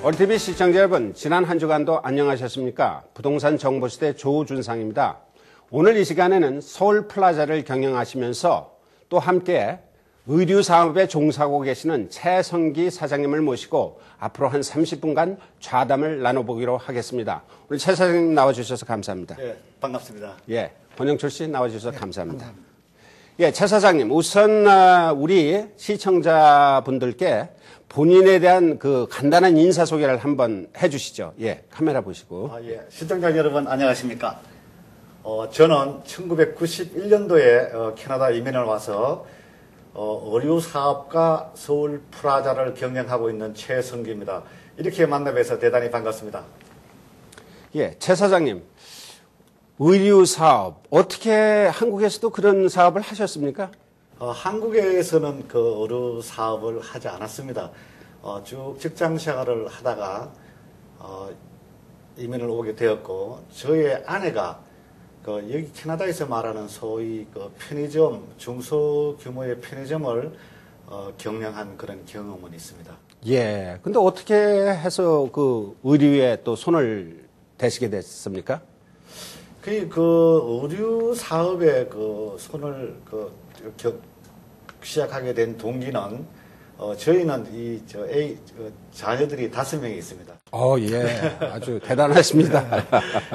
올TV 시청자 여러분, 지난 한 주간도 안녕하셨습니까? 부동산 정보시대 조준상입니다. 오늘 이 시간에는 서울 플라자를 경영하시면서 또 함께 의류 사업에 종사하고 계시는 최성기 사장님을 모시고 앞으로 한 30분간 좌담을 나눠보기로 하겠습니다. 오늘 최 사장님 나와주셔서 감사합니다. 네, 반갑습니다. 예, 권영철 씨 나와주셔서 감사합니다. 예, 최 사장님, 우선 우리 시청자분들께 본인에 대한 그 간단한 인사 소개를 한번 해주시죠. 예, 카메라 보시고. 시청자 여러분 안녕하십니까? 저는 1991년도에 캐나다 이민을 와서 의류 사업가 서울 플라자를 경영하고 있는 최성기입니다. 이렇게 만나뵈서 대단히 반갑습니다. 예, 최 사장님, 의류 사업 어떻게 한국에서도 그런 사업을 하셨습니까? 한국에서는 그 의류 사업을 하지 않았습니다. 쭉 직장 생활을 하다가 이민을 오게 되었고, 저의 아내가 여기 캐나다에서 말하는 소위 편의점, 중소규모의 편의점을 경영한 그런 경험은 있습니다. 예. 근데 어떻게 해서 그 의류에 또 손을 대시게 됐습니까? 의류 사업에 손을 시작하게 된 동기는 저희는 자녀들이 5명이 있습니다. 예. 아주 대단하십니다.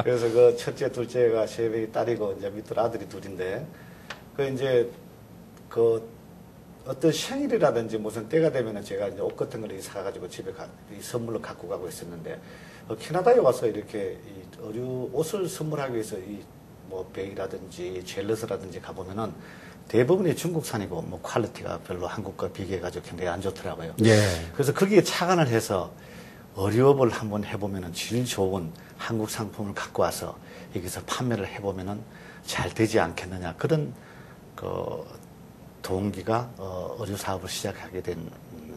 그래서 첫째, 둘째가 3명이 딸이고, 이제 밑으로 아들이 2인데, 어떤 생일이라든지 무슨 때가 되면은 제가 이제 옷 같은 걸 사가지고 집에 선물로 갖고 가고 있었는데, 캐나다에 와서 이렇게 의류 옷을 선물하기 위해서 베이라든지 젤러스라든지 가보면은 대부분이 중국산이고 퀄리티가 별로 한국과 비교해가지고 굉장히 안 좋더라고요. 예. 그래서 거기에 착안을 해서 의류업을 한번 해보면은 질 좋은 한국 상품을 갖고 와서 여기서 판매를 해보면은 잘 되지 않겠느냐, 그런 동기가 의류 사업을 시작하게 된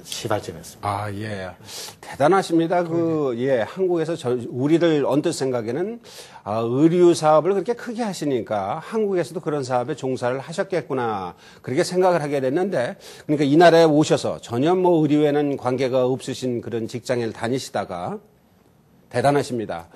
시발점이었습니다. 예. 대단하십니다. 한국에서 우리들 언뜻 생각에는 의류 사업을 그렇게 크게 하시니까 한국에서도 그런 사업에 종사를 하셨겠구나, 그렇게 생각을 하게 됐는데, 그러니까 이 나라에 오셔서 전혀 의류에는 관계가 없으신 그런 직장을 다니시다가 대단하십니다.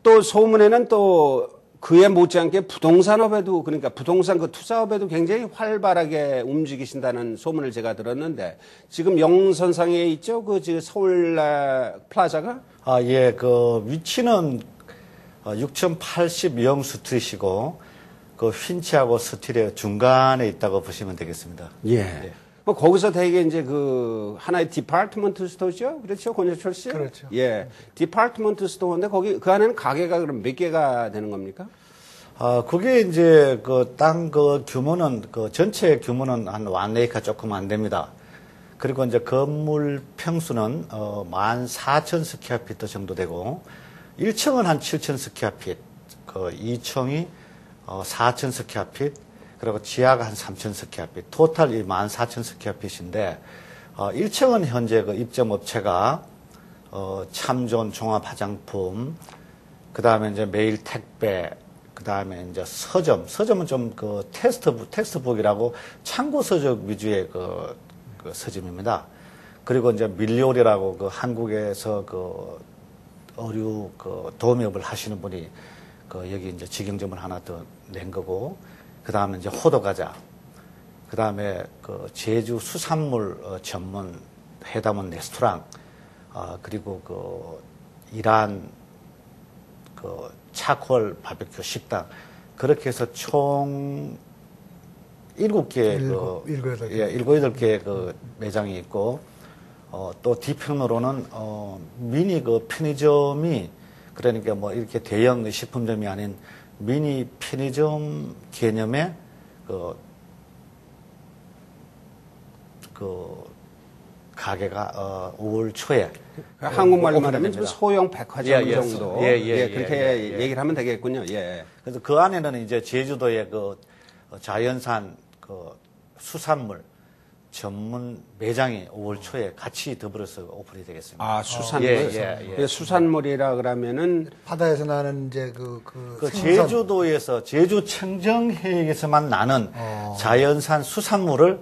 또 소문에는 또 그에 못지않게 부동산업에도, 그러니까 부동산 투자업에도 굉장히 활발하게 움직이신다는 소문을 제가 들었는데, 지금 영선상에 있죠? 서울 플라자가? 예, 위치는 6080 영스트리트이고, 핀치하고 스틸의 중간에 있다고 보시면 되겠습니다. 예. 거기서 되게 이제 하나의 디파트먼트 스토어죠? 그렇죠? 권혁철 씨? 그렇죠. 예. 디파트먼트 스토어인데 그 안에는 가게가 그럼 몇 개가 되는 겁니까? 그게 이제 땅 규모는, 전체 규모는 한 1에이커 조금 안 됩니다. 그리고 이제 건물 평수는 14,000 스퀘어피트 정도 되고, 1층은 한 7,000 스퀘어피트, 2층이 4,000 스퀘어피트, 그리고 지하가 한 3,000 스퀘어피트, 토탈 14,000 스퀘어피트인데, 1층은 현재 입점 업체가 참존 종합 화장품, 그 다음에 이제 매일 택배, 그 다음에 이제 서점은 좀 텍스트북이라고 참고 서적 위주의 서점입니다. 그리고 이제 밀리오리라고 한국에서 의류 도매업을 하시는 분이 여기 이제 직영점을 하나 더 낸 거고, 그 다음에 이제 호두과자, 그 다음에 제주 수산물 전문 해담원 레스토랑, 그리고 이란 차콜 바베큐 식당, 그렇게 해서 총 7개, 7개 매장이 있고, 또 뒤편으로는 미니 편의점이, 그러니까 이렇게 대형 식품점이 아닌 미니 편의점 개념의 가게가 5월 초에 한국말로 말하면 소형 백화점 정도. 그렇게 얘기를 하면 되겠군요. 예. 그래서 그 안에는 이제 제주도의 자연산 수산물 전문 매장이 5월 초에 같이 더불어서 오픈이 되겠습니다. 수산물. 수산물이라 그러면은 바다에서 나는 이제 제주도에서 제주 청정해역에서만 나는 자연산 수산물을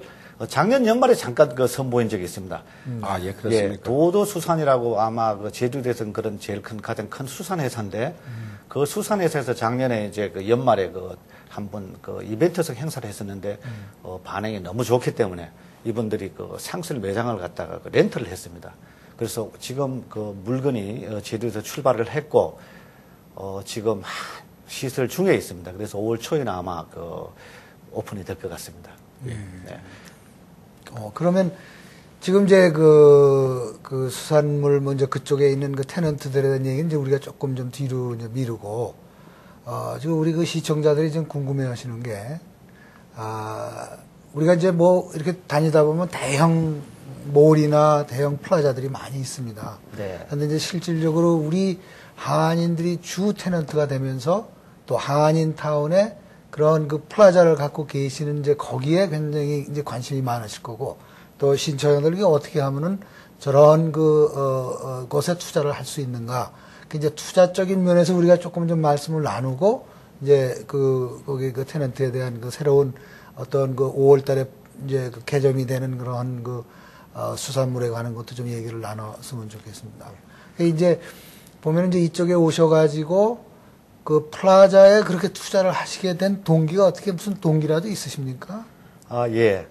작년 연말에 잠깐 그 선보인 적이 있습니다. 아, 예, 그렇습니까? 예, 도도수산이라고 아마 그 제주도에서는 그런 제일 가장 큰 수산회사인데 그 수산회사에서 작년에 이제 그 연말에 그 한번 그 이벤트성 행사를 했었는데 반응이 너무 좋기 때문에 이분들이 그 상설 매장을 갖다가 그 렌트를 했습니다. 그래서 지금 그 물건이 제주도에서 출발을 했고 지금 시설 중에 있습니다. 그래서 5월 초에는 아마 그 오픈이 될 것 같습니다. 네. 그러면 지금 이제 그 수산물 먼저 그쪽에 있는 그 테넌트들에 대한 얘기는 이제 우리가 조금 좀 뒤로 이제 미루고, 지금 우리 그 시청자들이 좀 궁금해 하시는 게, 우리가 이제 뭐 이렇게 다니다 보면 대형 몰이나 대형 플라자들이 많이 있습니다. 네. 그런데 이제 실질적으로 우리 한인들이 주 테넌트가 되면서 또 한인타운에 그런 그 플라자를 갖고 계시는 이제 거기에 굉장히 이제 관심이 많으실 거고 또 신청자들이 어떻게 하면은 저런 곳에 투자를 할 수 있는가. 그 이제 투자적인 면에서 우리가 조금 좀 말씀을 나누고 이제 거기 그 테넌트에 대한 그 새로운 어떤 그 5월 달에 이제 그 개점이 되는 그런 수산물에 관한 것도 좀 얘기를 나눴으면 좋겠습니다. 이제 보면 이제 이쪽에 오셔가지고 그 플라자에 그렇게 투자를 하시게 된 동기가 어떻게 무슨 동기라도 있으십니까? 예.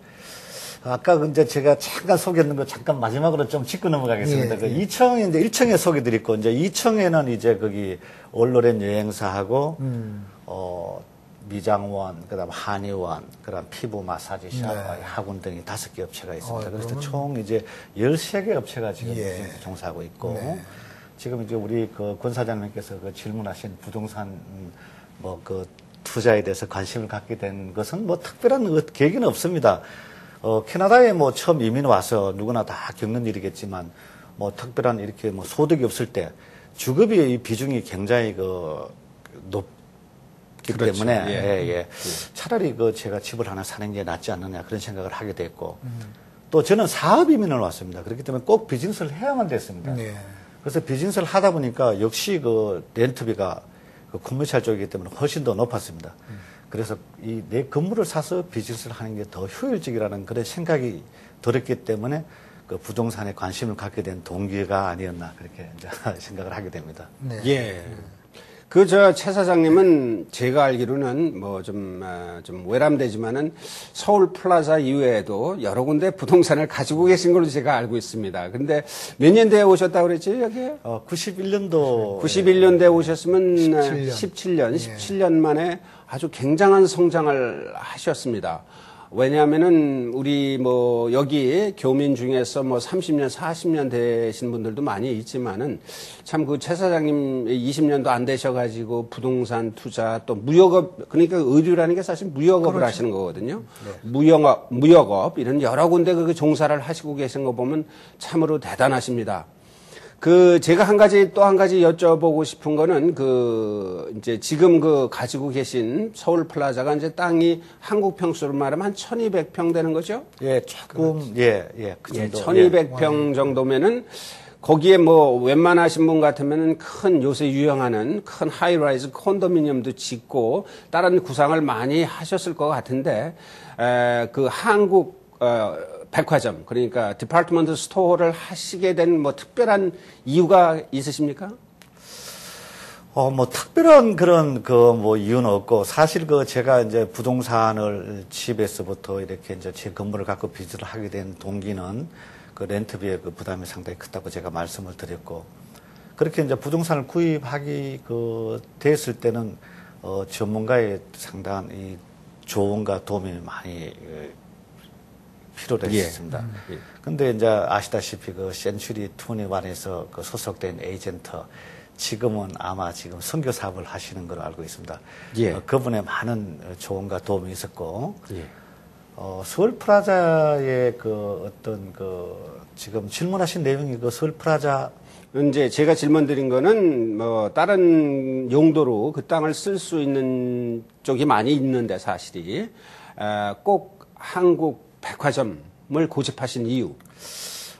아까 이제 제가 잠깐 소개했는 거 잠깐 마지막으로 좀 짚고 넘어가겠습니다. 예, 그 예. 2층에 이제 1층에 소개드렸고 이제 2층에는 이제 거기 올로렌 여행사하고 미장원, 그다음 한의원, 그다음 피부 마사지샵, 네. 학원 등이 5개 업체가 있습니다. 그래서 그러면... 총 이제 13개 업체가 지금 예. 종사하고 있고 네. 지금 이제 우리 그 권 사장님께서 그 질문하신 부동산 뭐 그 투자에 대해서 관심을 갖게 된 것은 뭐 특별한 계기는 없습니다. 캐나다에 뭐 처음 이민 와서 누구나 다 겪는 일이겠지만 뭐 특별한 이렇게 뭐 소득이 없을 때 주거비의 비중이 굉장히 높기 그렇죠. 때문에 예. 차라리 제가 집을 하나 사는 게 낫지 않느냐 그런 생각을 하게 됐고 또 저는 사업 이민을 왔습니다. 그렇기 때문에 꼭 비즈니스를 해야만 됐습니다. 네. 그래서 비즈니스를 하다 보니까 역시 렌트비가 컨벤셜 쪽이기 때문에 훨씬 더 높았습니다. 그래서 내 건물을 사서 비즈니스를 하는 게 더 효율적이라는 그런 생각이 들었기 때문에 그 부동산에 관심을 갖게 된 동기가 아니었나 그렇게 이제 생각을 하게 됩니다. 네. 예. 최 사장님은 제가 알기로는 뭐 좀 외람되지만은 서울 플라자 이외에도 여러 군데 부동산을 가지고 계신 걸로 제가 알고 있습니다. 근데 몇 년대에 오셨다고 그랬지, 여기에? 91년도. 91년대에 오셨으면 17년. 17년 만에 아주 굉장한 성장을 하셨습니다. 왜냐하면은 우리 뭐 여기 교민 중에서 뭐 30년, 40년 되신 분들도 많이 있지만은 참 그 최 사장님 20년도 안 되셔가지고 부동산 투자 또 무역업 그러니까 의류라는 게 사실 무역업을 그렇죠. 하시는 거거든요. 네. 무역업 이런 여러 군데 그 종사를 하시고 계신 거 보면 참으로 대단하십니다. 제가 또 한 가지 여쭤보고 싶은 거는 이제 지금 가지고 계신 서울 플라자가 이제 땅이 한국 평수로 말하면 한 1200평 되는 거죠? 예, 조금, 그 정도. 1200평 정도면은 거기에 뭐 웬만하신 분 같으면은 요새 유행하는 큰 하이라이즈 콘도미니엄도 짓고 다른 구상을 많이 하셨을 것 같은데, 한국, 백화점, 그러니까 디파트먼트 스토어를 하시게 된 뭐 특별한 이유가 있으십니까? 뭐 특별한 그런 이유는 없고 사실 제가 이제 부동산을 집에서부터 이렇게 이제 제 건물을 갖고 비즈를 하게 된 동기는 렌트비의 부담이 상당히 크다고 제가 말씀을 드렸고 그렇게 이제 부동산을 구입하기 됐을 때는 전문가의 상당한 이 조언과 도움이 많이 필요로 했습니다. 근데 이제 아시다시피 센츄리 21에서 소속된 에이전트 지금은 아마 지금 선교 사업을 하시는 걸로 알고 있습니다. 예. 그분의 많은 조언과 도움이 있었고, 예. 서울 프라자의 지금 질문하신 내용이 서울 프라자 이제 제가 질문 드린 거는 뭐 다른 용도로 그 땅을 쓸 수 있는 쪽이 많이 있는데 사실이 꼭 한국 백화점을 고집하신 이유.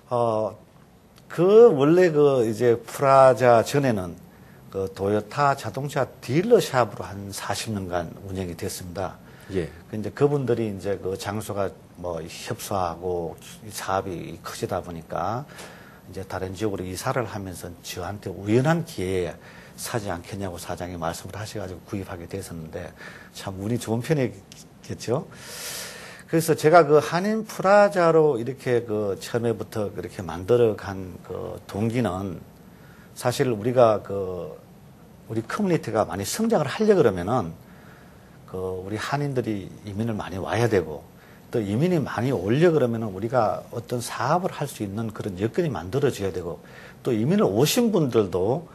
원래 이제 프라자 전에는 도요타 자동차 딜러샵으로 한 40년간 운영이 됐습니다. 예. 이제 그분들이 이제 장소가 뭐 협소하고 이 사업이 커지다 보니까 이제 다른 지역으로 이사를 하면서 저한테 우연한 기회에 사지 않겠냐고 사장이 말씀을 하셔가지고 구입하게 됐었는데 참 운이 좋은 편이겠죠. 그래서 제가 그 한인 프라자로 이렇게 그 처음에부터 그렇게 만들어간 그 동기는 사실 우리가 우리 커뮤니티가 많이 성장을 하려 그러면은 우리 한인들이 이민을 많이 와야 되고 또 이민이 많이 오려 그러면은 우리가 어떤 사업을 할 수 있는 그런 여건이 만들어져야 되고 또 이민을 오신 분들도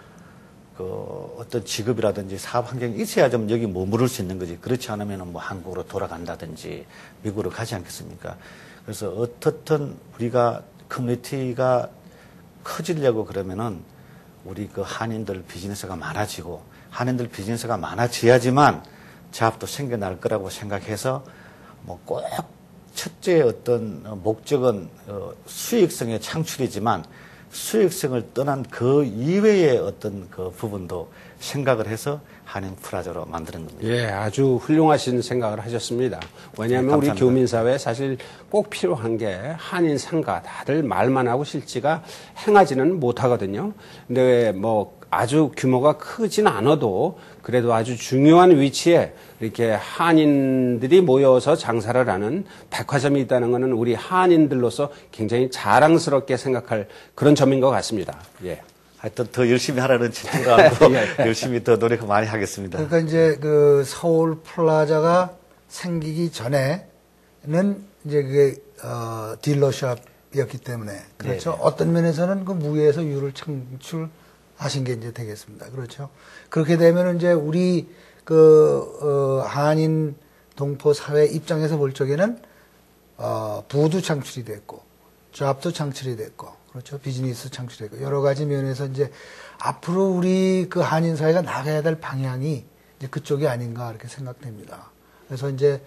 어떤 직업이라든지 사업 환경이 있어야 좀 여기 머무를 수 있는 거지. 그렇지 않으면은 뭐 한국으로 돌아간다든지 미국으로 가지 않겠습니까? 그래서 어떻든 우리가 커뮤니티가 커지려고 그러면은 우리 한인들 비즈니스가 많아지고 한인들 비즈니스가 많아져야지만 자업도 생겨날 거라고 생각해서 뭐 꼭 첫째 어떤 목적은 수익성의 창출이지만 수익성을 떠난 그 이외의 어떤 그 부분도 생각을 해서 한인 프라자로 만드는 겁니다. 예, 아주 훌륭하신 생각을 하셨습니다. 왜냐하면 네, 우리 감사합니다. 교민사회에 사실 꼭 필요한 게 한인 상가, 다들 말만 하고 실지가 행하지는 못하거든요. 근데 뭐 아주 규모가 크진 않아도 그래도 아주 중요한 위치에 이렇게 한인들이 모여서 장사를 하는 백화점이 있다는 것은 우리 한인들로서 굉장히 자랑스럽게 생각할 그런 점인 것 같습니다. 예. 하여튼 더 열심히 하라는 친구가 하고 예. 열심히 더 노력 많이 하겠습니다. 그러니까 이제 서울 플라자가 생기기 전에는 이제 그게 딜러샵이었기 때문에 그렇죠. 네네. 어떤 면에서는 그 무에서 유를 창출하신 게 이제 되겠습니다. 그렇죠. 그렇게 되면 이제 우리 한인 동포 사회 입장에서 볼 적에는 부도 창출이 됐고 잡도 창출이 됐고 그렇죠. 비즈니스 창출되고 여러 가지 면에서 이제 앞으로 우리 한인 사회가 나가야 될 방향이 이제 그쪽이 아닌가 이렇게 생각됩니다. 그래서 이제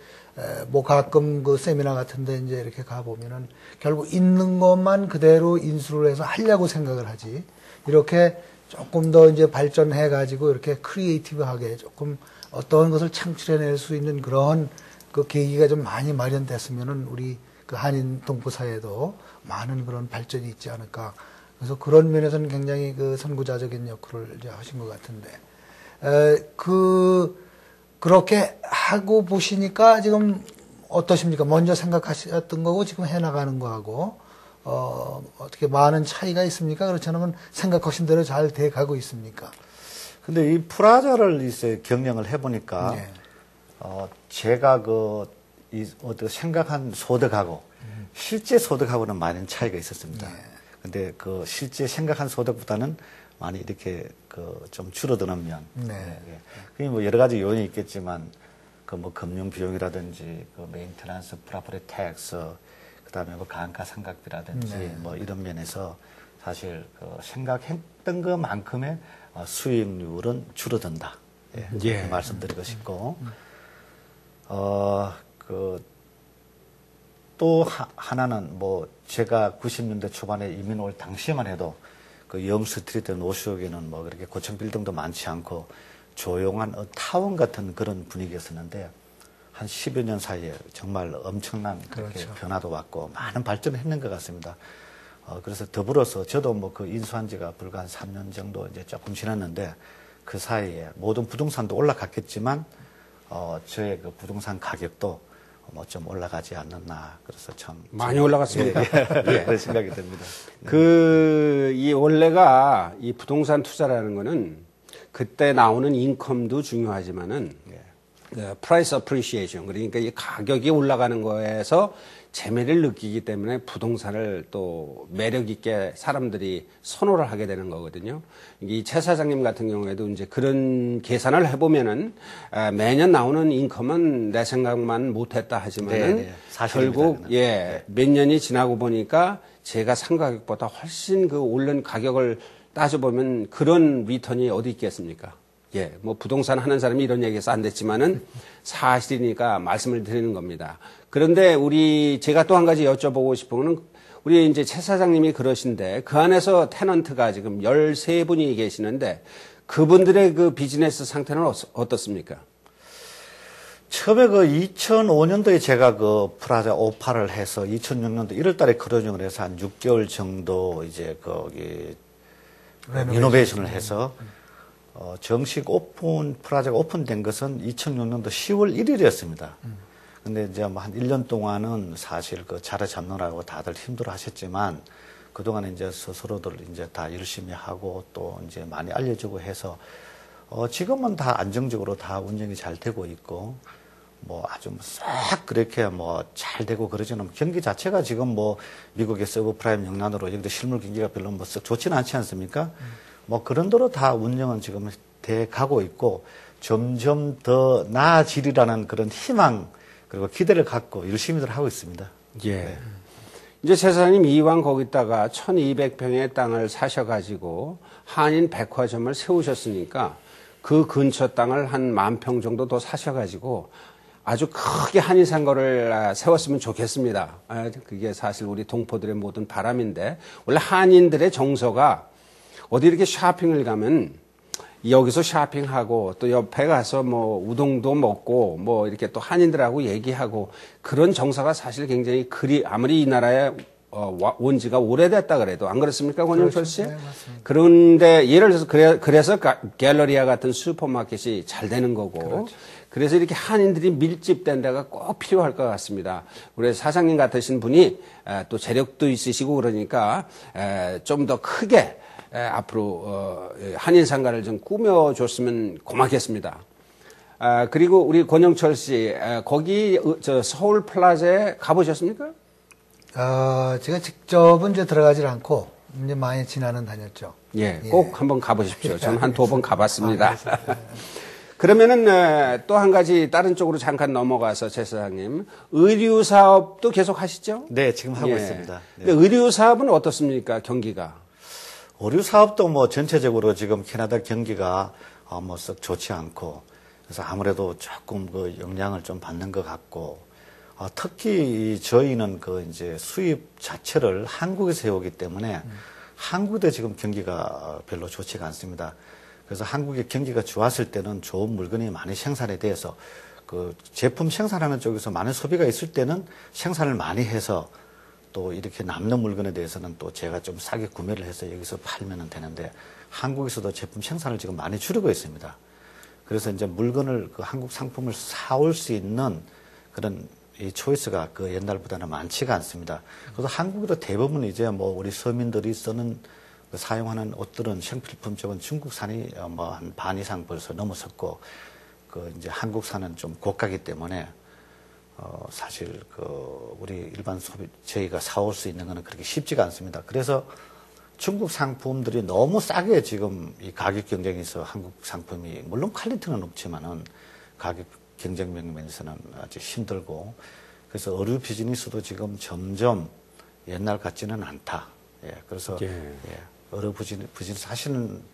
뭐 가끔 세미나 같은데 이제 이렇게 가 보면은 결국 있는 것만 그대로 인수를 해서 하려고 생각을 하지 이렇게 조금 더 이제 발전해 가지고 이렇게 크리에이티브하게 조금 어떤 것을 창출해낼 수 있는 그런 계기가 좀 많이 마련됐으면은 우리 한인 동포 사회에도 많은 그런 발전이 있지 않을까. 그래서 그런 면에서는 굉장히 선구자적인 역할을 이제 하신 것 같은데, 그렇게 하고 보시니까 지금 어떠십니까? 먼저 생각하셨던 거고 지금 해나가는 거하고, 어떻게 많은 차이가 있습니까? 그렇지 않으면 생각하신 대로 잘 돼 가고 있습니까? 근데 이 프라자를 이제 경영을 해보니까, 네. 제가 생각한 소득하고, 실제 소득하고는 많은 차이가 있었습니다. 네. 근데 실제 생각한 소득보다는 많이 이렇게 좀 줄어드는 면. 네. 예. 그게 뭐 여러 가지 요인이 있겠지만, 뭐 금융 비용이라든지, 메인테넌스, 프로퍼티 텍스, 그 다음에 감가 상각비라든지, 네. 뭐 이런 면에서 사실 생각했던 것만큼의 수익률은 줄어든다. 예. 예. 이렇게 말씀드리고 싶고, 또 하나는 뭐 제가 90년대 초반에 이민 올 당시에만 해도 영스트리트 노스역에는 뭐 그렇게 고층 빌딩도 많지 않고 조용한 타운 같은 그런 분위기였었는데 한 10여 년 사이에 정말 엄청난 그렇게 그렇죠. 변화도 왔고 많은 발전을 했는 것 같습니다. 그래서 더불어서 저도 뭐 인수한 지가 불과 한 3년 정도 이제 조금 지났는데 그 사이에 모든 부동산도 올라갔겠지만 저의 부동산 가격도 뭐 좀 올라가지 않았나. 그래서 참. 많이 올라갔습니다. 예. 그런 생각이 듭니다. 이 원래가 이 부동산 투자라는 거는 그때 나오는 인컴도 중요하지만은 price appreciation 그러니까 이 가격이 올라가는 거에서 재미를 느끼기 때문에 부동산을 또 매력 있게 사람들이 선호를 하게 되는 거거든요. 이 최 사장님 같은 경우에도 이제 그런 계산을 해보면은 매년 나오는 인컴은 내 생각만 못했다 하지만은 네, 사실입니다, 결국 그건. 몇 년이 지나고 보니까 제가 산 가격보다 훨씬 오른 가격을 따져보면 그런 리턴이 어디 있겠습니까? 뭐 부동산 하는 사람이 이런 얘기해서 안 됐지만은 사실이니까 말씀을 드리는 겁니다. 그런데 제가 또 한 가지 여쭤보고 싶은 거는 우리 이제 최 사장님이 그러신데 그 안에서 테넌트가 지금 13분이 계시는데 그분들의 비즈니스 상태는 어떻습니까? 처음에 그 2005년도에 제가 그 프라자 오파를 해서 2006년도 1월 달에 클로징을 해서 한 6개월 정도 이제 거기 리노베이션을 해서 정식 프라자가 오픈된 것은 2006년도 10월 1일이었습니다. 근데 이제 뭐 한 1년 동안은 사실 그 자리 잡느라고 다들 힘들어 하셨지만 그동안에 이제 스스로들 이제 다 열심히 하고 또 이제 많이 알려주고 해서 지금은 다 안정적으로 다 운영이 잘 되고 있고 뭐 아주 싹 그렇게 뭐 잘 되고 그러지는 경기 자체가 지금 뭐 미국의 서브프라임 영향으로 여기도 실물 경기가 별로 뭐 썩 좋지는 않지 않습니까? 뭐 그런 대로 다 운영은 지금 돼 가고 있고 점점 더 나아지리라는 그런 희망 그리고 기대를 갖고 열심히들 하고 있습니다. 예. 네. 이제 최사장님 이왕 거기다가 1200평의 땅을 사셔가지고 한인 백화점을 세우셨으니까 그 근처 땅을 한 10,000평 정도 더 사셔가지고 아주 크게 한인 상거를 세웠으면 좋겠습니다. 그게 사실 우리 동포들의 모든 바람인데 원래 한인들의 정서가 어디 이렇게 쇼핑을 가면 여기서 쇼핑하고 또 옆에 가서 뭐 우동도 먹고 뭐 이렇게 또 한인들하고 얘기하고 그런 정서가 사실 굉장히 아무리 이 나라에 온 지가 오래됐다 그래도 안 그렇습니까, 권영철 씨? 그렇죠. 네, 맞습니다. 그런데 예를 들어서 그래서 갤러리아 같은 슈퍼마켓이 잘 되는 거고 그렇죠. 그래서 이렇게 한인들이 밀집된 데가 꼭 필요할 것 같습니다. 우리 사장님 같으신 분이 또 재력도 있으시고 그러니까 좀 더 크게 앞으로 한인 상가를 좀 꾸며줬으면 고맙겠습니다. 그리고 우리 권영철 씨 거기 저 서울 플라자에 가보셨습니까? 제가 직접은 이제 들어가질 않고 이제 많이 지나는 다녔죠. 예, 꼭 한번 가보십시오. 저는 한 2번 가봤습니다. 알겠습니다. 그러면은 또 한 가지 다른 쪽으로 잠깐 넘어가서 최 사장님 의류 사업도 계속 하시죠? 네, 지금 하고 예. 있습니다. 네. 근데 의류 사업은 어떻습니까, 경기가? 의류 사업도 뭐 전체적으로 지금 캐나다 경기가 뭐 썩 좋지 않고 그래서 아무래도 조금 그 영향을 좀 받는 것 같고 특히 저희는 그 이제 수입 자체를 한국에서 해오기 때문에 한국도 지금 경기가 별로 좋지가 않습니다. 그래서 한국의 경기가 좋았을 때는 좋은 물건이 많이 생산에 대해서 그 제품 생산하는 쪽에서 많은 소비가 있을 때는 생산을 많이 해서 또 이렇게 남는 물건에 대해서는 또 제가 좀 싸게 구매를 해서 여기서 팔면 되는데 한국에서도 제품 생산을 지금 많이 줄이고 있습니다. 그래서 이제 물건을 그 한국 상품을 사올 수 있는 그런 이 초이스가 그 옛날보다는 많지가 않습니다. 그래서 한국으로 대부분 이제 뭐 우리 서민들이 쓰는 그 사용하는 옷들은 생필품 쪽은 중국산이 뭐 한 반 이상 벌써 넘어섰고 그 이제 한국산은 좀 고가기 때문에 사실 그 우리 일반 저희가 사올 수 있는 거는 그렇게 쉽지가 않습니다. 그래서 중국 상품들이 너무 싸게 지금 이 가격 경쟁에서 한국 상품이 물론 퀄리티는 높지만은 가격 경쟁 면에서는 아주 힘들고 그래서 의류 비즈니스도 지금 점점 옛날 같지는 않다. 예, 그래서 의류 비즈니스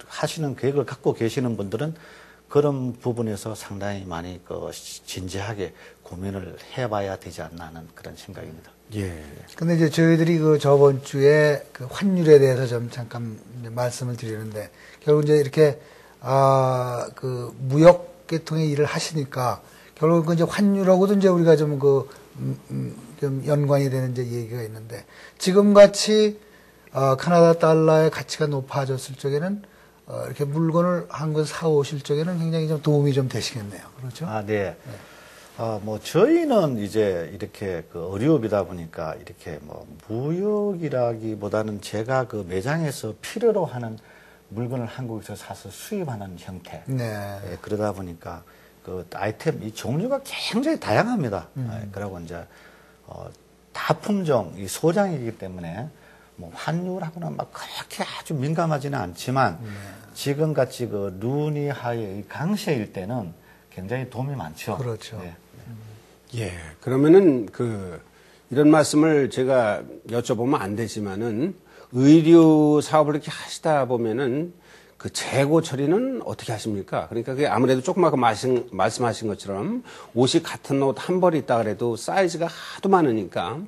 하시는 계획을 갖고 계시는 분들은 그런 부분에서 상당히 많이 그 진지하게 고민을 해봐야 되지 않나 하는 그런 생각입니다. 예. 근데 이제 저희들이 그 저번 주에 그 환율에 대해서 좀 잠깐 말씀을 드리는데 결국 이제 이렇게 그 무역 계통의 일을 하시니까 결국 그 이제 환율하고도 이제 우리가 좀 좀 연관이 되는 이제 얘기가 있는데 지금 같이 캐나다 달러의 가치가 높아졌을 적에는 이렇게 물건을 한국 사오실 적에는 굉장히 좀 도움이 좀 되시겠네요. 그렇죠? 네. 뭐 저희는 이제 이렇게 그 의류업이다 보니까 이렇게 뭐 무역이라기보다는 제가 그 매장에서 필요로 하는 물건을 한국에서 사서 수입하는 형태. 네. 예, 그러다 보니까 그 아이템 이 종류가 굉장히 다양합니다. 그리고 이제 다 품종 이 소장이기 때문에 뭐 환율하고는 막 그렇게 아주 민감하지는 않지만 지금 같이 그 루니하의 강세일 때는 굉장히 도움이 많죠. 그렇죠. 네. 예. 그러면은 이런 말씀을 제가 여쭤보면 안 되지만은 의류 사업을 이렇게 하시다 보면은 그 재고 처리는 어떻게 하십니까? 그러니까 그게 아무래도 조금 아까 말씀하신 것처럼 옷이 같은 옷 한 벌 있다 그래도 사이즈가 하도 많으니까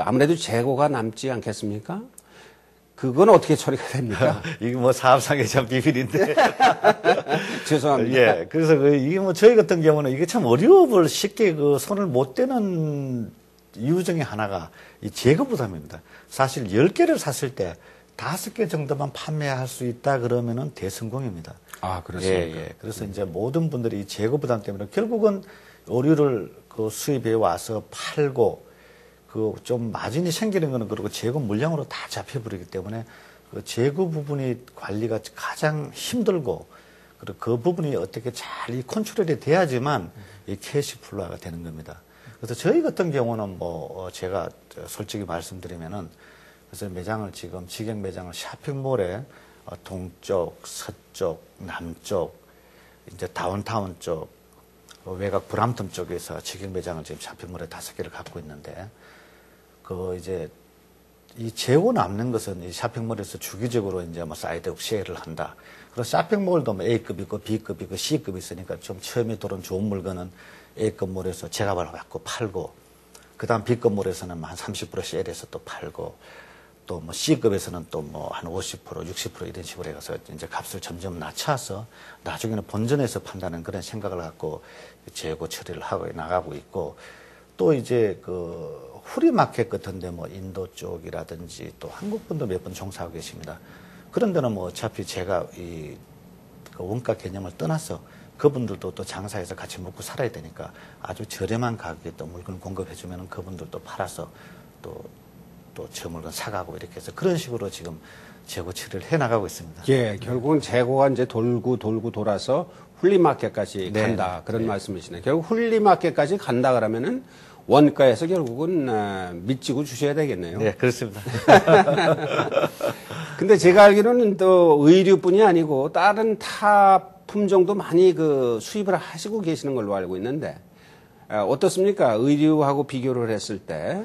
아무래도 재고가 남지 않겠습니까? 그건 어떻게 처리가 됩니까? 이게 뭐 사업상의 참 비밀인데. 죄송합니다. 예. 그래서 이게 뭐 저희 같은 경우는 이게 참 어려움을 쉽게 그 손을 못 대는 이유 중에 하나가 이 재고 부담입니다. 사실 10개를 샀을 때 5개 정도만 판매할 수 있다 그러면은 대성공입니다. 아, 그렇습니까? 예, 예. 그래서 이제 모든 분들이 이 재고 부담 때문에 결국은 오류를 그 수입해 와서 팔고 그 좀 마진이 생기는 거는 그렇고 재고 물량으로 다 잡혀버리기 때문에 그 재고 부분이 관리가 가장 힘들고 그리고 그 부분이 어떻게 잘 이 컨트롤이 돼야지만 이 캐시 플로우가 되는 겁니다. 그래서 저희 같은 경우는 뭐 제가 솔직히 말씀드리면은 그래서 매장을 지금 직영 매장을 쇼핑몰에 동쪽, 서쪽, 남쪽, 이제 다운타운 쪽, 외곽 브람튼 쪽에서 직영 매장을 지금 쇼핑몰에 5개를 갖고 있는데 그 이제 이 재고 남는 것은 이 쇼핑몰에서 주기적으로 이제 뭐 사이드 세일을 한다. 그리고 쇼핑몰도 뭐 A급 있고 B급 있고 C급 있으니까 좀 처음에 들어온 좋은 물건은 A급 몰에서 제값을 받고 팔고, 그 다음 B급 몰에서는 한 30% 세일해서 또 팔고, 또 뭐 C급에서는 또 뭐 한 50%, 60% 이런 식으로 해서 이제 값을 점점 낮춰서 나중에는 본전에서 판다는 그런 생각을 갖고 재고 처리를 하고 나가고 있고, 또 이제 그 후리마켓 같은데 뭐 인도 쪽이라든지 또 한국 분도 몇 분 종사하고 계십니다. 그런 데는 뭐 어차피 제가 이 그 원가 개념을 떠나서 그분들도 또 장사해서 같이 먹고 살아야 되니까 아주 저렴한 가격에 또 물건 공급해주면 그분들도 팔아서 또 저 물건 사가고 이렇게 해서 그런 식으로 지금 재고 처리를 해나가고 있습니다. 예, 결국은 재고가 이제 돌고 돌아서 훌리마켓까지 네. 간다. 그런 말씀이시네. 결국 훌리마켓까지 간다 그러면은 원가에서 결국은 밑지고 주셔야 되겠네요. 네, 그렇습니다. 근데 제가 알기로는 또 의류뿐이 아니고 다른 타 품종도 많이 그 수입을 하시고 계시는 걸로 알고 있는데 어떻습니까? 의류하고 비교를 했을 때.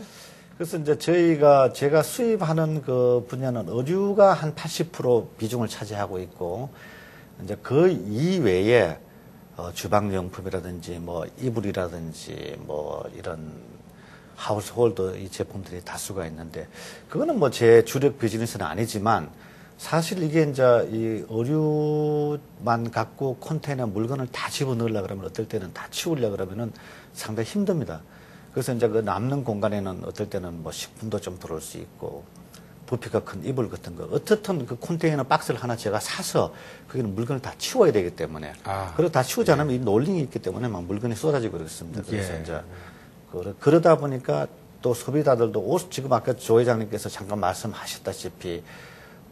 그래서 이제 제가 수입하는 그 분야는 의류가 한 80% 비중을 차지하고 있고, 이제 그 이외에 주방용품이라든지 뭐 이불이라든지 뭐 이런 하우스홀드 이 제품들이 다수가 있는데, 그거는 뭐 제 주력 비즈니스는 아니지만 사실 이게 이제 이 의류만 갖고 컨테이너 물건을 다 집어넣으려고 그러면 어떨 때는 다 치우려고 그러면은 상당히 힘듭니다. 그래서 이제 그 남는 공간에는 어떨 때는 뭐 식품도 좀 들어올 수 있고, 부피가 큰 이불 같은 거, 어떻든 그 컨테이너 박스를 하나 제가 사서 거기는 물건을 다 치워야 되기 때문에, 그리고 다 치우지 않으면 이 놀링이 있기 때문에 막 물건이 쏟아지고 그렇습니다. 그래서 이제 그러다 보니까 또 소비자들도 옷, 지금 아까 조 회장님께서 잠깐 말씀하셨다시피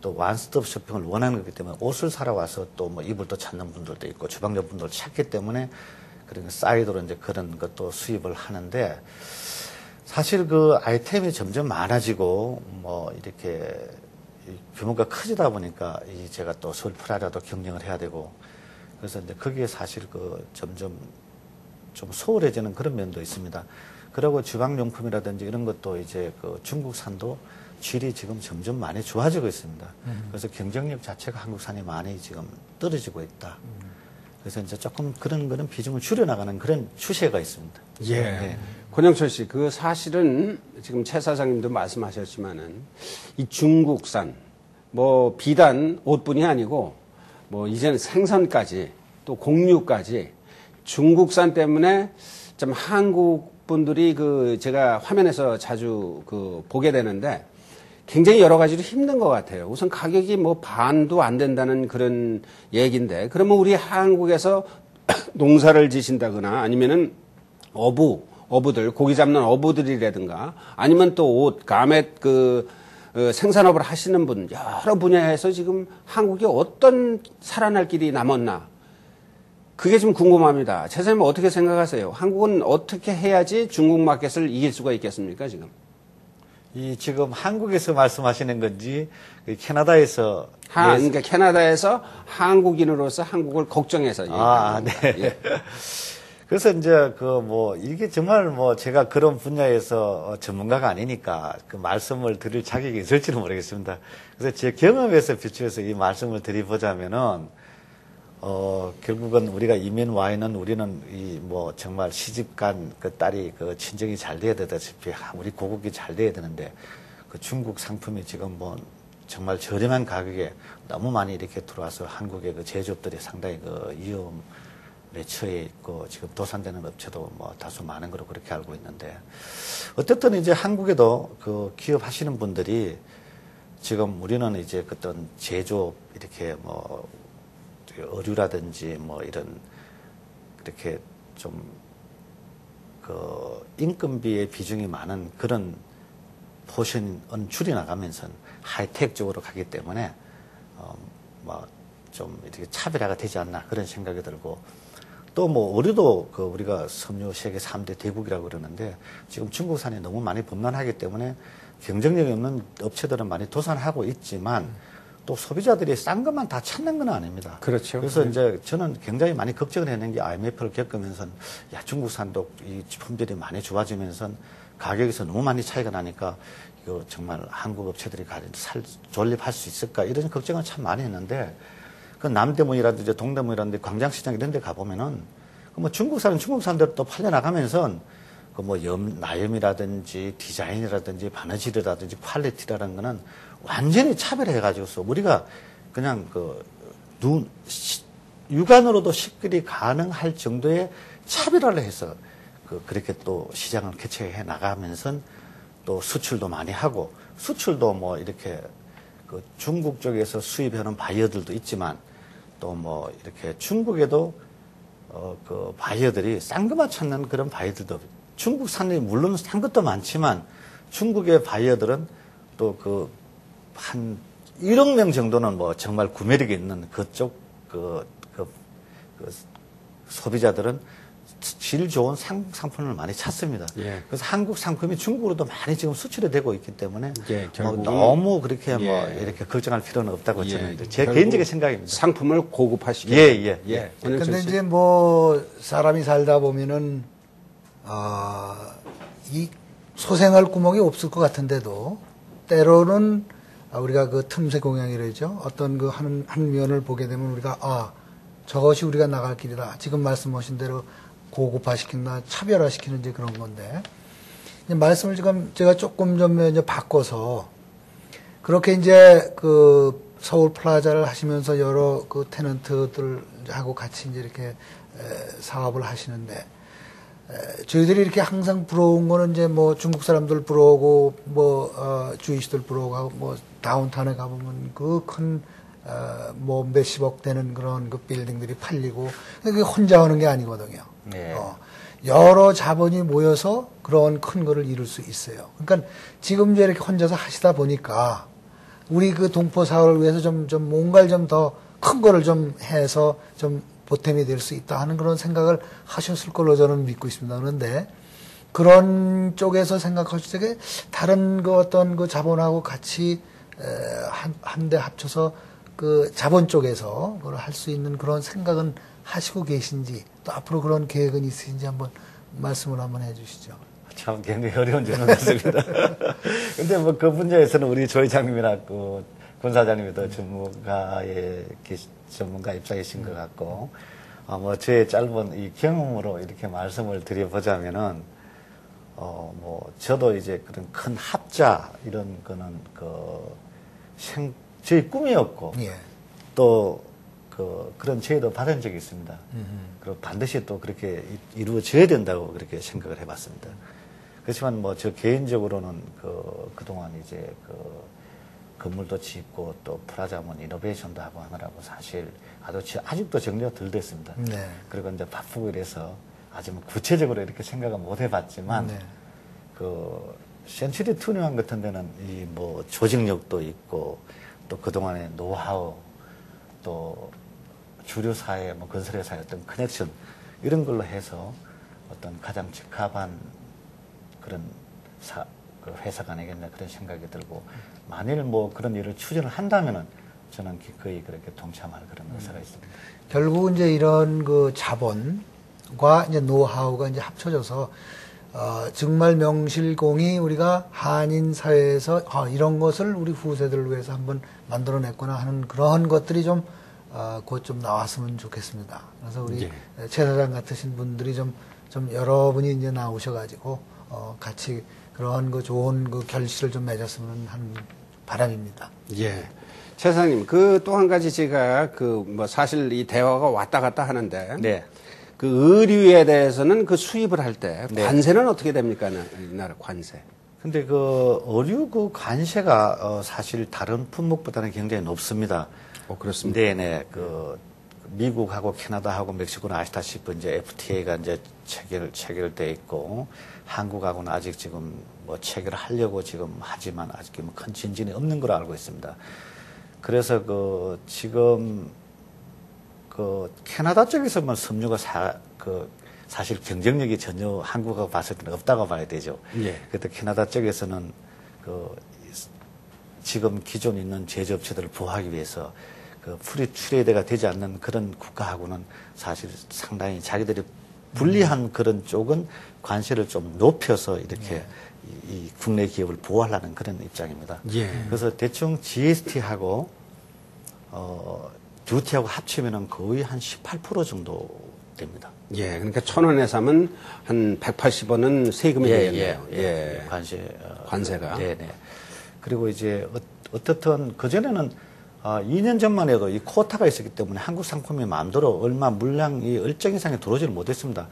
또 원스톱 쇼핑을 원하는 거기 때문에 옷을 사러 와서 또 뭐 이불도 찾는 분들도 있고 주방용품도 찾기 때문에 그러니까 사이드로 이제 그런 것도 수입을 하는데, 사실 그 아이템이 점점 많아지고 뭐 이렇게 규모가 커지다 보니까 이 제가 또 서울 프라자도 경영을 해야 되고, 그래서 이제 거기에 사실 그 점점 좀 소홀해지는 그런 면도 있습니다. 그리고 주방용품이라든지 이런 것도 이제 그 중국산도 질이 지금 점점 많이 좋아지고 있습니다. 그래서 경쟁력 자체가 한국산이 많이 지금 떨어지고 있다. 그래서 이제 조금 그런 거는 비중을 줄여나가는 그런 추세가 있습니다. 예. 네. 권영철 씨, 그 사실은 지금 최 사장님도 말씀하셨지만은 이 중국산, 뭐 비단 옷뿐이 아니고 뭐 이제는 생선까지 또 공유까지 중국산 때문에 좀 한국 분들이 그 제가 화면에서 자주 그 보게 되는데 굉장히 여러 가지로 힘든 것 같아요. 우선 가격이 뭐 반도 안 된다는 그런 얘기인데, 그러면 우리 한국에서 농사를 지신다거나 아니면은 어부들, 고기 잡는 어부들이라든가 아니면 또 옷, 가멧 생산업을 하시는 분, 여러 분야에서 지금 한국이 어떤 살아날 길이 남았나. 그게 좀 궁금합니다. 최 선생님 어떻게 생각하세요? 한국은 어떻게 해야지 중국 마켓을 이길 수가 있겠습니까, 지금? 이 지금 한국에서 말씀하시는 건지 캐나다에서 그러니까 캐나다에서 한국인으로서 한국을 걱정해서 네. 예. 그래서 이제 이게 정말 제가 그런 분야에서 전문가가 아니니까 그 말씀을 드릴 자격이 있을지는 모르겠습니다. 그래서 제 경험에서 비추어서 이 말씀을 드리보자면은 결국은 우리가 이민 와 있는 우리는 정말 시집간 그 딸이 그 친정이 잘 돼야 되다시피 우리 고국이 잘 돼야 되는데 그 중국 상품이 지금 정말 저렴한 가격에 너무 많이 이렇게 들어와서 한국의 그 제조업들이 상당히 그 위험에 처해 있고 지금 도산되는 업체도 뭐 다소 많은 거로 그렇게 알고 있는데 어쨌든 이제 한국에도 그 기업 하시는 분들이 지금 우리는 이제 어떤 제조업 이렇게 뭐 의류라든지 뭐 이런 이렇게 좀 그 인건비의 비중이 많은 그런 포션은 줄여나가면서 하이텍 쪽으로 가기 때문에 뭐 좀 이렇게 차별화가 되지 않나 그런 생각이 들고 또 뭐 의류도 그 우리가 섬유 세계 3대 대국이라고 그러는데 지금 중국산이 너무 많이 범람하기 때문에 경쟁력이 없는 업체들은 많이 도산하고 있지만 또 소비자들이 싼 것만 다 찾는 건 아닙니다. 그렇죠. 그래서 이제 저는 굉장히 많이 걱정을 했는 게 IMF를 겪으면서 야 중국산도 이 품질이 많이 좋아지면서 가격에서 너무 많이 차이가 나니까 이거 정말 한국 업체들이 존립할 수 있을까 이런 걱정을 참 많이 했는데 그 남대문이라든지 동대문이라든지 광장시장 이런 데 가보면은 뭐 중국산은 중국산대로 또 팔려나가면서 그 뭐 나염이라든지 디자인이라든지 바느질이라든지 퀄리티라는 거는 완전히 차별해가지고서 우리가 그냥 육안으로도 식별이 가능할 정도의 차별화를 해서 그렇게 또 시장을 개척해 나가면서 또 수출도 많이 하고 수출도 뭐 이렇게 그 중국 쪽에서 수입해오는 바이어들도 있지만 또 뭐 이렇게 중국에도 그 바이어들이 싼 것만 찾는 그런 바이어들도 중국산이 물론 싼 것도 많지만 중국의 바이어들은 또 그 한 1억 명 정도는 뭐 정말 구매력이 있는 그쪽 소비자들은 질 좋은 상품을 많이 찾습니다. 예. 그래서 한국 상품이 중국으로도 많이 지금 수출이 되고 있기 때문에 예, 뭐 너무 그렇게 뭐 예. 이렇게 걱정할 필요는 없다고 저는 예. 제 결국 개인적인 생각입니다. 상품을 고급화시키는. 예. 근데 이제 뭐 사람이 살다 보면은 이 소생할 구멍이 없을 것 같은데도 때로는 우리가 그 틈새 공양이라죠. 어떤 그 한 면을 보게 되면 우리가 저것이 우리가 나갈 길이다. 지금 말씀하신 대로 고급화시킨다, 차별화시키는 이제 그런 건데 이제 말씀을 지금 제가 조금 좀 이제 바꿔서 그렇게 이제 그 서울 플라자를 하시면서 여러 그 테넌트들하고 같이 이제 이렇게 사업을 하시는데 저희들이 이렇게 항상 부러운 거는 이제 뭐 중국 사람들 부러우고 뭐 주이시들 부러워하고 뭐 다운타운에 가보면 그 큰 뭐 몇십억 되는 그런 그 빌딩들이 팔리고 그게 혼자 하는 게 아니거든요. 네. 여러 자본이 모여서 그런 큰 거를 이룰 수 있어요. 그러니까 지금 이제 이렇게 혼자서 하시다 보니까 우리 그 동포 사업을 위해서 좀 뭔가를 좀 더 큰 거를 좀 해서 좀 보탬이 될 수 있다 하는 그런 생각을 하셨을 걸로 저는 믿고 있습니다. 그런데 그런 쪽에서 생각하실 때 다른 그 어떤 그 자본하고 같이 한데 합쳐서 그 자본 쪽에서 그걸 할 수 있는 그런 생각은 하시고 계신지 또 앞으로 그런 계획은 있으신지 한번 말씀을 한번 해주시죠. 참 굉장히 어려운 질문 같습니다. 근데 뭐 그 분야에서는 우리 조 회장님이나 그 군사장님이 더 전문가 입장이신 것 같고, 뭐 제 짧은 이 경험으로 이렇게 말씀을 드려보자면은, 뭐 저도 이제 그런 큰 합자 이런 거는 저희 꿈이었고, 예. 또 그런 제의도 받은 적이 있습니다. 그리고 반드시 또 그렇게 이루어져야 된다고 그렇게 생각을 해봤습니다. 그렇지만 뭐 저 개인적으로는 그동안 이제 건물도 짓고 또 프라자문 이노베이션도 하고 하느라고 사실 아직도 정리가 덜 됐습니다. 네. 그리고 이제 바쁘고 이래서 아주 뭐 구체적으로 이렇게 생각은 못 해봤지만 네. 센츄리 21 같은 데는 이 뭐 조직력도 있고 또 그동안의 노하우 또 주류사회 뭐 건설회사의 어떤 커넥션 이런 걸로 해서 어떤 가장 적합한 그런 회사가 아니겠나 그런 생각이 들고 만일 뭐 그런 일을 추진을 한다면은 저는 거의 그렇게 동참할 그런 의사가 있습니다. 결국 이제 이런 그 자본과 이제 노하우가 이제 합쳐져서 정말 명실공히 우리가 한인 사회에서 이런 것을 우리 후세들을 위해서 한번 만들어냈구나 하는 그런 것들이 좀 곧 좀 나왔으면 좋겠습니다. 그래서 우리 최 사장 같으신 분들이 좀 여러분이 이제 나오셔가지고 같이 그런 그 좋은 그 결실을 좀 맺었으면 하는 바람입니다. 예. 최 사장님, 그 또 한 가지 제가 사실 이 대화가 왔다 갔다 하는데. 네. 그 의류에 대해서는 그 수입을 할 때 네. 관세는 어떻게 됩니까? 이 나라 관세. 근데 그 의류 그 관세가 사실 다른 품목보다는 굉장히 높습니다. 그렇습니다. 네네. 그 미국하고 캐나다하고 멕시코는 아시다시피 이제 FTA가 이제 체결돼 있고 한국하고는 아직 지금 뭐 체결하려고 지금 하지만 아직 뭐 큰 진전이 없는 걸로 알고 있습니다. 그래서 그 지금 그 캐나다 쪽에서만 섬유가 사실 경쟁력이 전혀 한국하고 봤을 때는 없다고 봐야 되죠. 예. 그때 캐나다 쪽에서는 그 지금 기존 있는 제조업체들을 보호하기 위해서 그 프리 트레이드가 되지 않는 그런 국가하고는 사실 상당히 자기들이 불리한 그런 쪽은 관세를 좀 높여서 이렇게 이 국내 기업을 보호하려는 그런 입장입니다. 예. 그래서 대충 GST하고 듀티하고 합치면은 거의 한 18% 정도 됩니다. 예. 그러니까 1,000원에 사면 한 180원은 세금이 되겠네요. 예. 관세가. 네네. 그리고 이제 어떻든 그전에는 2년 전만 해도 이 쿼타가 있었기 때문에 한국 상품이 마음대로 얼마 물량이 일정 이상이 들어오지를 못했습니다.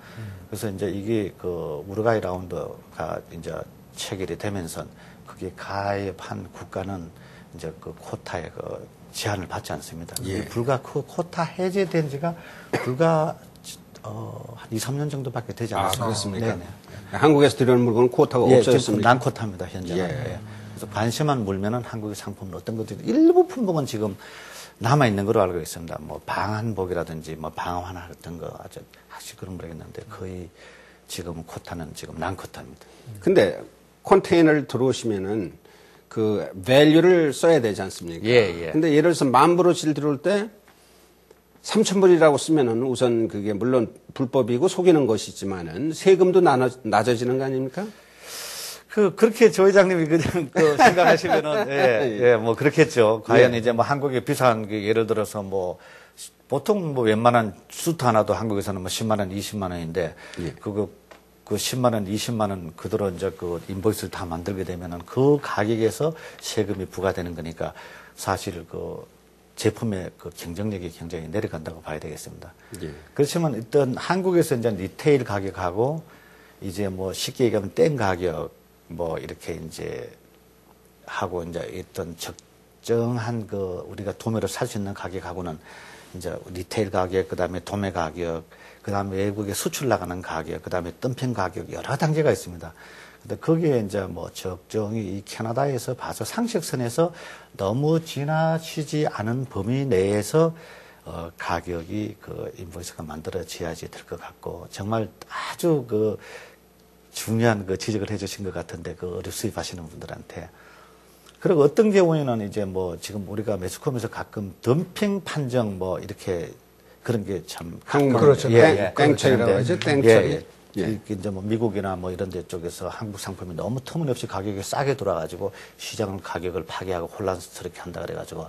그래서 이제 이게 그 우루과이 라운드가 이제 체결이 되면서 그게 가입한 국가는 이제 그 쿼타에 그 제한을 받지 않습니다. 예. 불과 그 쿼타 해제된 지가 불과 한 2, 3년 정도밖에 되지 않았습니다. 그렇습니까? 네네. 한국에서 들여오는 물건은 쿼타가 예, 없어졌습니다. 난쿼타입니다, 현재는. 예. 예. 그래서 관세만 물면은 한국의 상품은 어떤 것들이 일부 품목은 지금 남아 있는 걸로 알고 있습니다. 뭐 방한복이라든지 뭐 방어환 같은 거 아주 그런 모르겠는데 거의 지금 쿼타는 지금 난쿼타입니다. 근데 컨테이너를 들어오시면은 그 밸류를 써야 되지 않습니까? 예, 예. 근데 예를 들어서 10,000불어치를 들어올 때 3,000불이라고 쓰면은 우선 그게 물론 불법이고 속이는 것이지만은 세금도 낮아지는 거 아닙니까? 그렇게 조 회장님이 그냥 생각하시면은, 예, 뭐 그렇겠죠. 과연 예. 이제 뭐 한국에 비싼 게 예를 들어서 뭐 보통 뭐 웬만한 수트 하나도 한국에서는 뭐 10만 원, 20만 원인데 예. 그 10만 원, 20만 원 그대로 이제 그 인보이스를 다 만들게 되면은 그 가격에서 세금이 부과되는 거니까 사실 그 제품의 그 경쟁력이 굉장히 내려간다고 봐야 되겠습니다. 예. 그렇지만 일단 한국에서 이제 리테일 가격하고 이제 뭐 쉽게 얘기하면 땡 가격 뭐 이렇게 이제 하고 이제 어떤 적정한 그 우리가 도매로 살 수 있는 가격하고는 이제 리테일 가격, 그다음에 도매 가격, 그다음에 외국에 수출 나가는 가격, 그다음에 덤핑 가격 여러 단계가 있습니다. 근데 거기에 이제 뭐 적정히 이 캐나다에서 봐서 상식선에서 너무 지나치지 않은 범위 내에서 가격이 그 인보이스가 만들어져야지 될 것 같고 정말 아주 그 중요한 그 지적을 해주신 것 같은데 그 의류 수입하시는 분들한테 그리고 어떤 경우에는 이제 뭐 지금 우리가 매스컴에서 가끔 덤핑 판정 뭐 이렇게 그런 게 참 그렇죠. 땡처리라고 하죠. 땡처리. 예. 이제 뭐 미국이나 뭐 이런 데 쪽에서 한국 상품이 너무 터무니없이 가격이 싸게 돌아가지고 시장 가격을 파괴하고 혼란스럽게 한다 그래가지고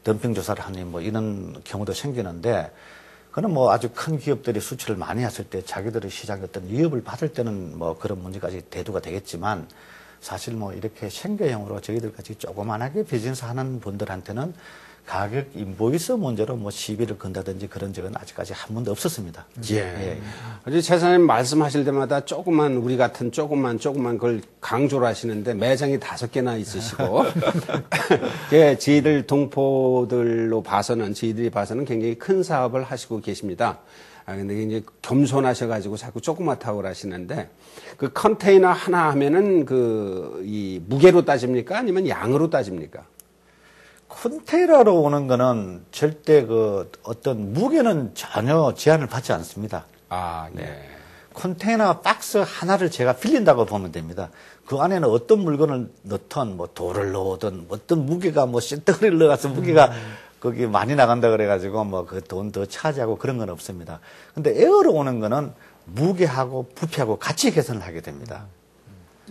덤핑 조사를 하니 뭐 이런 경우도 생기는데 그는 뭐 아주 큰 기업들이 수출을 많이 했을 때 자기들의 시장에 어떤 위협을 받을 때는 뭐 그런 문제까지 대두가 되겠지만 사실 뭐 이렇게 생계형으로 저희들같이 조그만하게 비즈니스 하는 분들한테는 가격 인보이스 문제로 뭐 시비를 건다든지 그런 적은 아직까지 한 번도 없었습니다. 예. 어제 최 사장님 말씀하실 때마다 조그만 우리 같은 조그만 그걸 강조를 하시는데 매장이 5개나 있으시고 예, 저희들 동포들로 봐서는 저희들이 봐서는 굉장히 큰 사업을 하시고 계십니다. 근데 굉장히 겸손하셔가지고 자꾸 조그맣다고 하시는데 그 컨테이너 하나 하면은 이 무게로 따집니까? 아니면 양으로 따집니까? 컨테이너로 오는 거는 절대 그 어떤 무게는 전혀 제한을 받지 않습니다. 네. 컨테이너 박스 하나를 제가 빌린다고 보면 됩니다. 그 안에는 어떤 물건을 넣든 뭐 돌을 넣든 어떤 무게가 뭐 쇳덩어리를 넣어서 무게가 거기 많이 나간다 그래가지고 뭐 그 돈 더 차지하고 그런 건 없습니다. 근데 에어로 오는 거는 무게하고 부피하고 같이 계산을 하게 됩니다.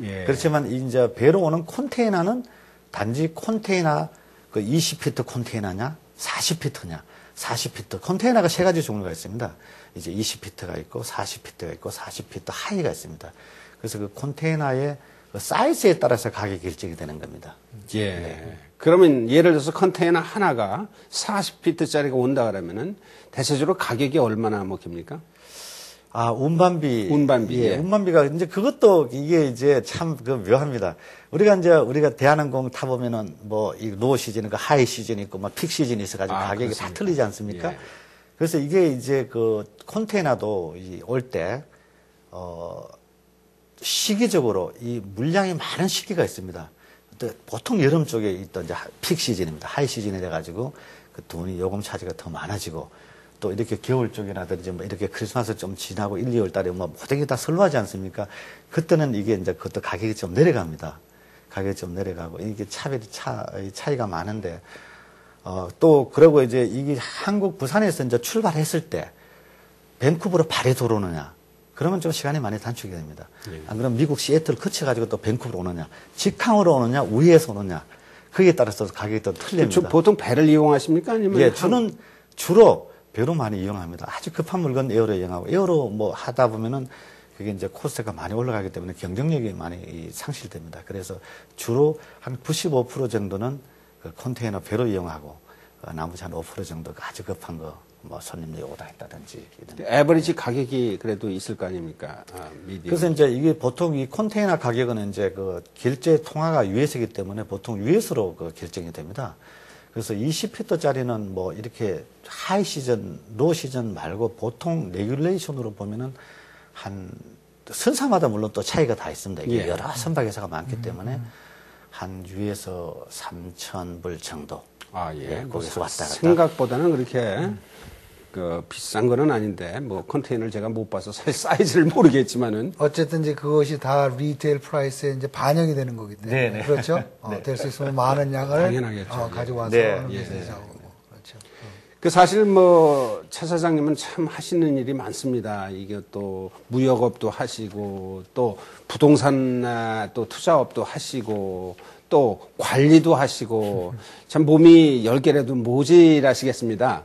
예. 그렇지만 이제 배로 오는 컨테이너는 단지 컨테이너 그 20피트 컨테이너냐, 40피트냐, 40피트 컨테이너가 3가지 종류가 있습니다. 이제 20피트가 있고 40피트가 있고 40피트 하이가 있습니다. 그래서 그 컨테이너의 그 사이즈에 따라서 가격이 결정이 되는 겁니다. 예. 그러면 예를 들어서 컨테이너 하나가 40피트짜리가 온다 그러면은 대체적으로 가격이 얼마나 먹힙니까? 아, 운반비. 운반비. 예, 예. 운반비가 이제 그것도 이게 이제 참 그 묘합니다. 우리가 대한항공 타보면은 뭐 이 로우 시즌, 그 하이 시즌이 있고 막 픽 시즌이 있어가지고 가격이 그렇습니까? 다 틀리지 않습니까? 예. 그래서 이게 이제 그 컨테이너도 올 때, 시기적으로 이 물량이 많은 시기가 있습니다. 보통 여름 쪽에 있던 이제 픽 시즌입니다. 하이 시즌이 돼가지고 그 돈이 요금 차지가 더 많아지고 또 이렇게 겨울 쪽이라든지 뭐 이렇게 크리스마스 좀 지나고 1, 2월 달에 뭐 모든 게 다 설로하지 않습니까? 그때는 이게 이제 그것도 가격이 좀 내려갑니다. 가격이 좀 내려가고 이게 차이가 많은데 또 그러고 이제 이게 한국 부산에서 이제 출발했을 때 밴쿠버로 발에 들어오느냐 그러면 좀 시간이 많이 단축이 됩니다. 안 그러면 미국 시애틀 거쳐가지고 또 밴쿠버로 오느냐 직항으로 오느냐 위에서 오느냐 거기에 따라서 가격이 또 틀립니다. 보통 배를 이용하십니까? 아니면 예, 저는 주로 배로 많이 이용합니다. 아주 급한 물건 에어로 이용하고 에어로 뭐 하다 보면은 그게 이제 코스트가 많이 올라가기 때문에 경쟁력이 많이 상실됩니다. 그래서 주로 한 95% 정도는 그 컨테이너 배로 이용하고 나머지 한 5% 정도가 아주 급한 거 뭐 손님이 오다 했다든지. 에버리지 가격이 그래도 있을 거 아닙니까? 미디어. 그래서 이제 이게 보통 이 컨테이너 가격은 이제 그 결제 통화가 US이기 때문에 보통 US로 그 결정이 됩니다. 그래서 20피트짜리는 뭐 이렇게 하이 시즌, 로 시즌 말고 보통 레귤레이션으로 보면은 한 선사마다 물론 또 차이가 다 있습니다. 이게 예. 여러 선박회사가 많기 때문에 한 유에서 3,000불 정도. 예. 거기서 왔다 갔다. 생각보다는 그렇게 그 비싼 거는 아닌데 뭐 컨테이너를 제가 못 봐서 사이즈를 모르겠지만은 어쨌든 이제 그것이 다 리테일 프라이스에 이제 반영이 되는 거기 때문에. 네네. 그렇죠? 될 수 있으면 많은 양을 당연하겠죠. 가져와서 네. 하는 예. 것이 하고. 그렇죠. 그 사실 뭐 차 사장님은 참 하시는 일이 많습니다. 이게 또 무역업도 하시고 또 부동산 또 투자업도 하시고 또 관리도 하시고 참 몸이 10개라도 모자라시겠습니다.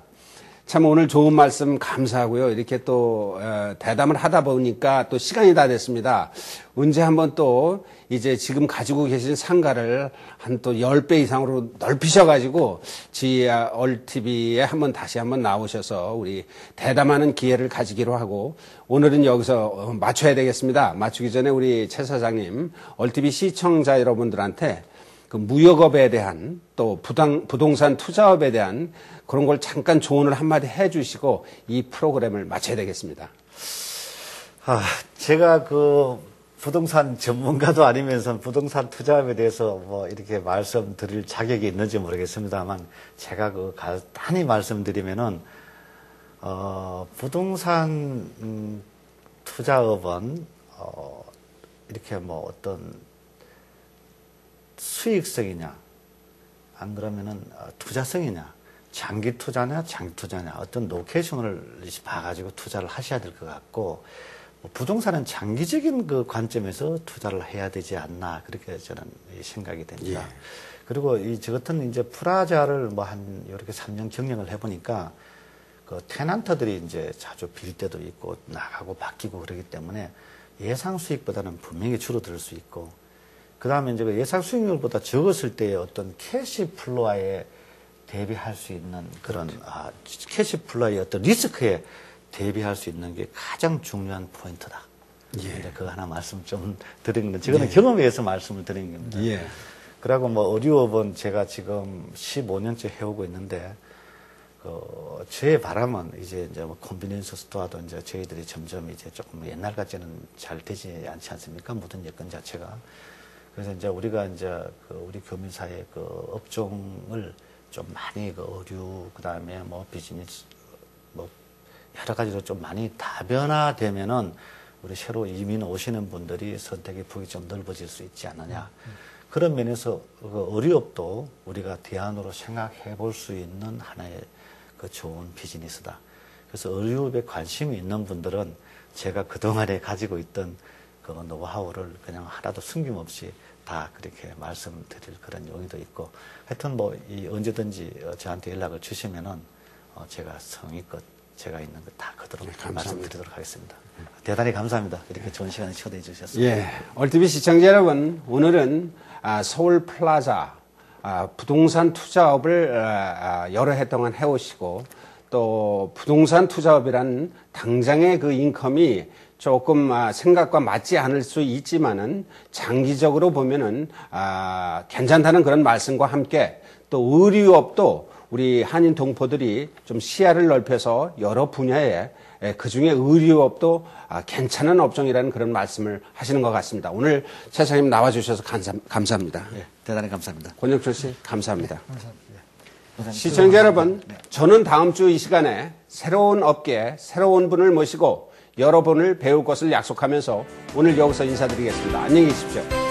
참 오늘 좋은 말씀 감사하고요. 이렇게 또 대담을 하다 보니까 또 시간이 다 됐습니다. 언제 한번 또 이제 지금 가지고 계신 상가를 한 또 10배 이상으로 넓히셔가지고 GRTV에 한번 다시 한번 나오셔서 우리 대담하는 기회를 가지기로 하고 오늘은 여기서 마쳐야 되겠습니다. 마치기 전에 우리 최 사장님, 얼티비 시청자 여러분들한테 그 무역업에 대한 또 부동산 투자업에 대한 그런 걸 잠깐 조언을 한마디 해주시고 이 프로그램을 마쳐야 되겠습니다. 제가 그 부동산 전문가도 아니면서 부동산 투자업에 대해서 뭐 이렇게 말씀드릴 자격이 있는지 모르겠습니다만 제가 그 간단히 말씀드리면은 부동산 투자업은 이렇게 뭐 어떤 수익성이냐 안 그러면은 투자성이냐 장기 투자냐 장기 투자냐 어떤 로케이션을 봐가지고 투자를 하셔야 될 것 같고 부동산은 장기적인 그 관점에서 투자를 해야 되지 않나 그렇게 저는 생각이 됩니다. 예. 그리고 저 같은 이제 프라자를 뭐 한 이렇게 3년 경영을 해보니까 그 테넌트들이 이제 자주 빌 때도 있고 나가고 바뀌고 그러기 때문에 예상 수익보다는 분명히 줄어들 수 있고 그 다음에 이제 예상 수익률보다 적었을 때의 어떤 캐시 플로어에 대비할 수 있는 그런 캐시 플로어의 어떤 리스크에 대비할 수 있는 게 가장 중요한 포인트다. 예. 그거 하나 말씀 좀 드린 건데, 저거는 경험에 의해서 말씀을 드린 겁니다. 예. 그리고 뭐 의류업은 제가 지금 15년째 해오고 있는데, 저의 바람은 이제 뭐 컨비니언스 스토어도 이제 저희들이 점점 이제 조금 옛날 같지는 잘 되지 않지 않습니까? 모든 여건 자체가. 그래서 이제 우리가 이제 우리 교민사의 그 업종을 좀 많이 의류, 그 다음에 뭐 비즈니스, 뭐 여러 가지로 좀 많이 다변화되면은 우리 새로 이민 오시는 분들이 선택의 폭이 좀 넓어질 수 있지 않느냐. 그런 면에서 의류업도 우리가 대안으로 생각해 볼 수 있는 하나의 그 좋은 비즈니스다. 그래서 의류업에 관심이 있는 분들은 제가 그동안에 가지고 있던 그 노하우를 그냥 하나도 숨김없이 다 그렇게 말씀드릴 그런 용의도 있고 하여튼 뭐 언제든지 저한테 연락을 주시면은 제가 성의껏 제가 있는 거 다 그대로 감사합니다. 말씀드리도록 하겠습니다. 대단히 감사합니다. 이렇게 좋은 시간에 초대해 주셔서. 예, 얼티비 시청자 여러분, 오늘은 서울 플라자 부동산 투자업을 여러 해 동안 해오시고 또 부동산 투자업이란 당장의 그 인컴이 조금 생각과 맞지 않을 수 있지만은 장기적으로 보면은 괜찮다는 그런 말씀과 함께 또 의류업도 우리 한인 동포들이 좀 시야를 넓혀서 여러 분야에 그중에 의류업도 괜찮은 업종이라는 그런 말씀을 하시는 것 같습니다. 오늘 최 사장님 나와주셔서 감사합니다. 예, 대단히 감사합니다. 권혁철 씨 감사합니다. 감사합니다. 시청자 여러분, 저는 다음 주 이 시간에 새로운 업계, 새로운 분을 모시고 여러분을 배울 것을 약속하면서 오늘 여기서 인사드리겠습니다. 안녕히 계십시오.